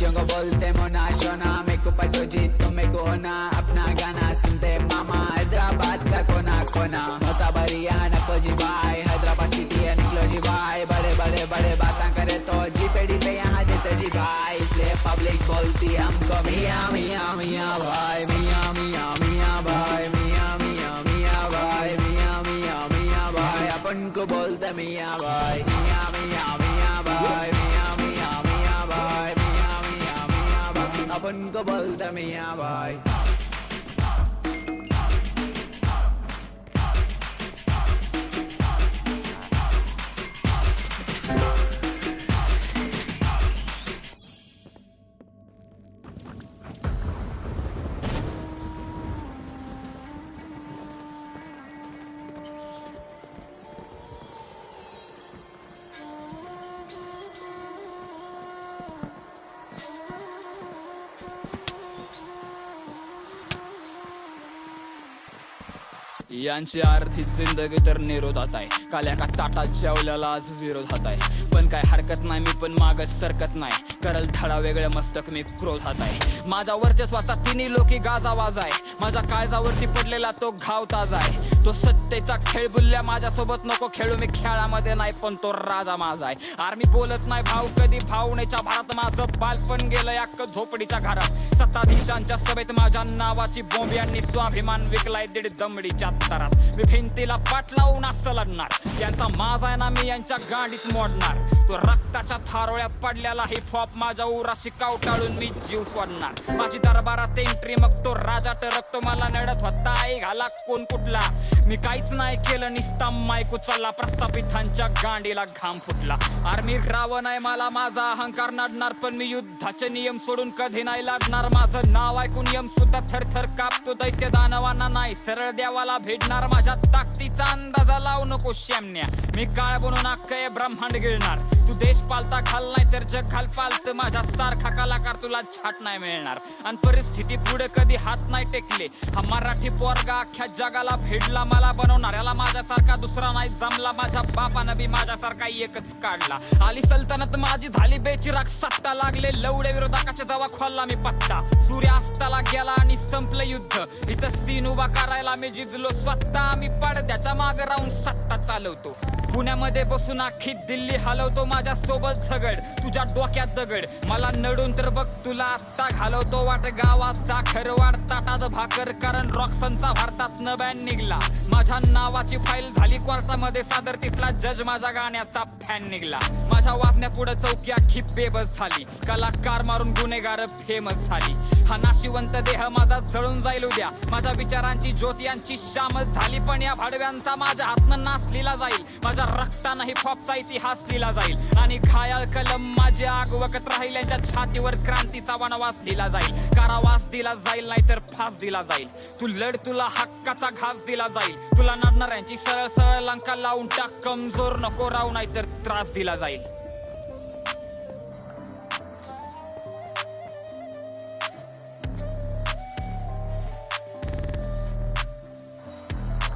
बच्चों को बोलते मोना शोना, मेरे को पटो जीत तो मेरे को होना, अपना गाना सुनते मामा हैदराबाद का कोना कोना। मोता बरिया नको जी भाई, हैदराबाद सिटी है निकलो जी भाई, बड़े बड़े बड़े बातें करे तो जी पेड़ी पे यहाँ देते जी भाई, इसलिए पब्लिक बोलती हमको मियाँ मियाँ मियाँ भाई, मियाँ मियाँ मियाँ भाई, मियाँ मियाँ मियाँ भाई, मियाँ मियाँ मियाँ भाई, अपन को बोलते मियाँ भाई, मियाँ मियाँ मियाँ भाई, मियाँ मियाँ मियाँ भाई, मियाँ मियाँ मियाँ भाई, अपन को बोलते मियाँ भाई। यांची आर्थिक जिंदगी तर निरोधात आहे, काल्या का ताटात जेवल्याला आज विरोधात आहे, पण काय हरकत नाही मी पण मागच सरकत नाही, करल धडा वेगळं मस्तक मी क्रोधात आहे, माझ्या वर्चस्वाचा तिन्ही लोकी गाजावाज आहे, माझ्या काळजावरती पडलेला तो घाव ताजा आहे, तो सत्तेचा खेळ बुलल्या माझ्यासोबत नको खेळू, मी खेळामध्ये नाही पण तो राजा माझा आहे, आर्मी बोलत नाही भाऊ कधी भावनेच्या भारत, माझं बालपण गेलं अख्ख झोपडीच्या घरात, सत्ताधीशांच्या सभेत माझ्या नावाची बॉम्ब यांनी स्वाभिमान विकलाय दीड दमडीच्या तरात, मी भिंतीला पाठ लावून असं लढणार, यांचा माझा आहे ना मी यांच्या गाडीत मोडणार, तो रक्ताच्या थारोळ्यात पडलेला हिप हॉप माझ्या उराशी कावटाळून मी जीव सोडणार, माझी दरबारात एंट्री मग तो राजा टरकतो, मला नडत होता आई घाला कोण कुठला, मी काहीच नाही केलं निस्ता माईक उचलला, प्रस्थापितांच्या गांडीला घाम फुटला, आर्मी राव नाही मला माझा अहंकार नडणार, पण मी युद्धाचे नियम सोडून कधी नाही लढणार, माझं नाव ऐकून यम सुद्धा थरथर कापतो, दैत्य दानवांना नाही सरळ देवाला भेटणार, माझ्या ताकदीचा अंदाजा लावू नको शेमण्या, मी काळ बनून अख्खे ब्रह्मांड गिळणार, तू देश पालता घाल नाही तर जग घाल पालत, माझ्या सारखा कलाकार तुला छाट नाही मिळणार, आणि परिस्थिती पुढे कधी हात नाही टेकले, हा मराठी पोरगा अख्ख्या जगाला भेटला, मला बनवणाऱ्याला माझ्यासारखा दुसरा नाही जमला, माझ्या बापानं बी माझ्यासारखा एकच काढला, आली सल्तनत माझी झाली बेचिराग सत्ता, लागले लवडे विरोधकाच्या जवा खोलला मी पत्ता, सूर्यास्ताला गेला आणि संपलं युद्ध, इथं सीन उभा करायला मी जिजलो स्वतः, मी पडद्याच्या माग राहून सत्ता चालवतो, पुण्यामध्ये बसून अख्खी दिल्ली हलवतो, माझ्या सोबत झगड तुझ्या डोक्यात दगड, मला नडून तर बघ तुला आत्ता घालवतो, वाट गावात साखर वाढ ताटात भाकर, कारण रॉक्सनचा भारतात न बॅन निघला, माझ्या नावाची फाईल झाली कोर्टामध्ये सादर, तिथला जज माझ्या गाण्याचा फॅन निघला, माझ्या वाजण्यापुढे चौकी अख्खी बेबस झाली, कलाकार मारून गुन्हेगार फेमस झाली, हा नाशिवंत देह माझा जळून जाईल उद्या, माझ्या विचारांची ज्योती यांची शामत झाली, पण या भाडव्यांचा माझ्या हातनं नाश लिहिला जाईल, माझ्या रक्तानं हिप हॉपचा इतिहास लिहिला जाईल, आणि घायाळ कलम माझी आग वकत राहील, यांच्या छातीवर क्रांतीचा वनवास लिहिला जाईल, कारावास दिला जाईल नाहीतर फास दिला जाईल, तू लढ तुला हक्काचा घास दिला जाईल, तुला नडणाऱ्यांची सरळ सरळ लंका लावून टाक, कमजोर नको राहू नाहीतर त्रास दिला जाईल.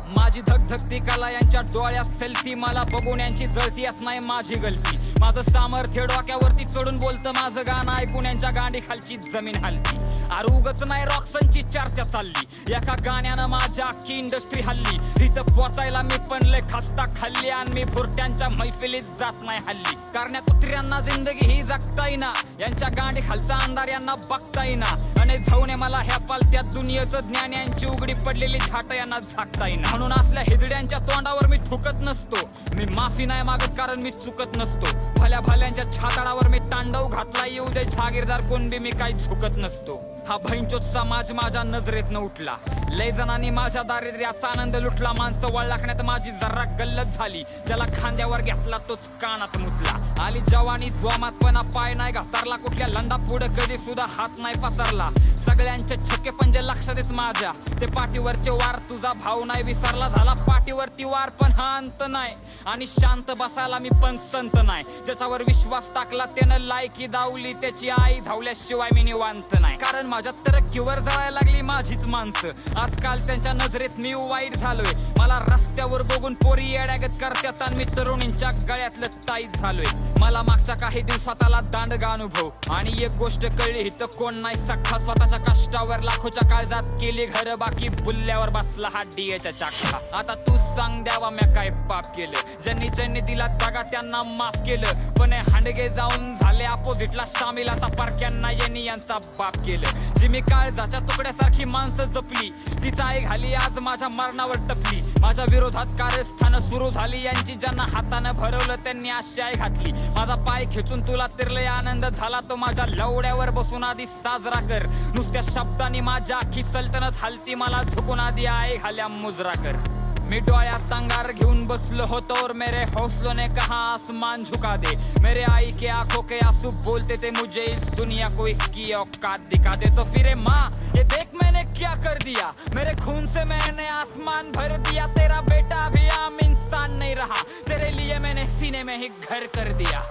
माझी धगधगती कला यांच्या डोळ्यात सलती, मला बघून यांची जळती नाही माझी गलती, माझं सामर्थ्य डोक्यावरती चढून बोलतं, माझं गाणं ऐकून यांच्या गांडी खालची जमीन हलती, आरुगच नाही रॉक्सनची चर्चा चालली, एका गाण्यानं माझ्या अख्खी इंडस्ट्री हल्ली, इथं पोचायला मी पण लय खस्ता खाल्ली, आणि मी भुरट्यांच्या मैफिलीत जात नाही हल्ली, कारण्या कुत्र्यांना जिंदगी ही जगता येईना, यांच्या गांडी खालचा अंधार यांना बघता येईना, आणि जाऊन मला ह्या पालत्या दुनियेचं ज्ञान, यांची उघडी पडलेली झाट यांना झाकता येईना, म्हणून असल्या हिजड्यांच्या तोंडावर मी ठुकत नसतो, मी माफी नाही मागत कारण मी चुकत नसतो, भल्या भाल्यांच्या छाताडावर मी तांडव घातला, येऊ दे जहागीरदार कोण बी मी काही झुकत नसतो, हा भैंचोत समाज माझ्या नजरेतनं उठला, लय जणांनी माझ्या दारिद्र्याचा आनंद लुटला, माणसं वळ लागण्यात माझी जरा गल्लत झाली, ज्याला खांद्यावर घेतला तोच कानात मुतला, आली जवानी जोमातपणा पाय नाही घसरला, कुठल्या लंडा पुढे कधी सुद्धा हात नाही पसरला, सगळ्यांचे छक्के पंजे लक्षात येत माझ्या, ते पाठीवरचे वार तुझा भाव नाही विसरला, झाला पाठीवरती वार पण हा अंत नाही, आणि शांत बसायला मी पण संत नाही, ज्याच्यावर विश्वास टाकला त्यानं लायकी दावली, त्याची आई धावल्याशिवाय मी निवांत नाही, कारण माझ्या तरक्कीवर जळायला लागली माझीच माणसं. आजकाल त्यांच्या नजरेत मी वाईट झालोय. मला रस्त्यावर बघून पोरी येड्यागत करतात आणि मी तरुणींच्या गळ्यातलं ताईत झालोय. मला मागच्या काही दिवसात आला दांडगा अनुभव आणि एक गोष्ट कळली, इथं कोण नाही सख्खा. स्वतःच्या कष्टावर लाखोच्या काळजात केली घर, बाकी बुल्ल्यावर बसला हा डीएच्या चाका. आता तू सांग द्यावा म्या काय पाप केलं? ज्यांनी दिला दगा त्यांना माफ केलं, पण हे हांडगे जाऊन झाले अपोजिटला शामिल. आता पारख्यांना यांनी यांचा बाप केलं. जी मी काळजाच्या तुकड्यासारखी माणसं जपली, तिचा आई घाली आज माझ्या मरणावर टपली. माझ्या विरोधात कारस्थानं सुरू झाली यांची, ज्यांना हातानं भरवलं त्यांनी अशी आई घातली. माझा पाय खेचून तुला तिरले आनंद झाला, तो माझ्या लवड्यावर बसून आधी साजरा कर. नुसत्या शब्दांनी माझ्या अख्खी सल्तनत हलती, मला झुकून आधी आई घाल्या मुजरा कर. मी डोळ्यात अंगार घेऊन बसलो होतो और मेरे हौसलों ने कहा आसमान झुका दे. मेरे आई के आंखों के आंसू बोलते थे मुझे इस दुनिया को इसकी औकात दिखा दे. तो फिर माँ ये देख मैंने क्या कर दिया, मेरे खून से मैंने आसमान भर दिया. तेरा बेटा अभी आम इंसान नहीं रहा, तेरे लिए मैंने सीने में ही घर कर दिया.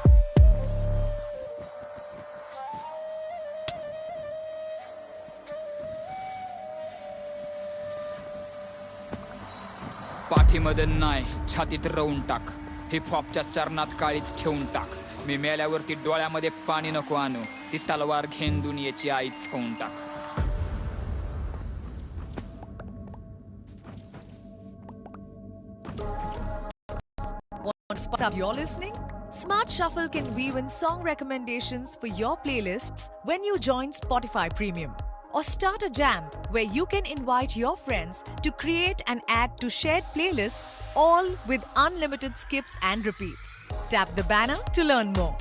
पाठीमध्ये नाही छातीत रवून टाक, हिप हॉपच्या चरणात काळीच ठेवून टाक. मी मेल्यावरती डोळ्यामध्ये पाणी नको आणू, ती तलवार घेन दुनियेची आईच होऊन टाक. You're listening? Smart Shuffle can weave in song recommendations for your playlists when you join Spotify Premium. Or start a jam where you can invite your friends to create and add to shared playlists, all with unlimited skips and repeats. Tap the banner to learn more.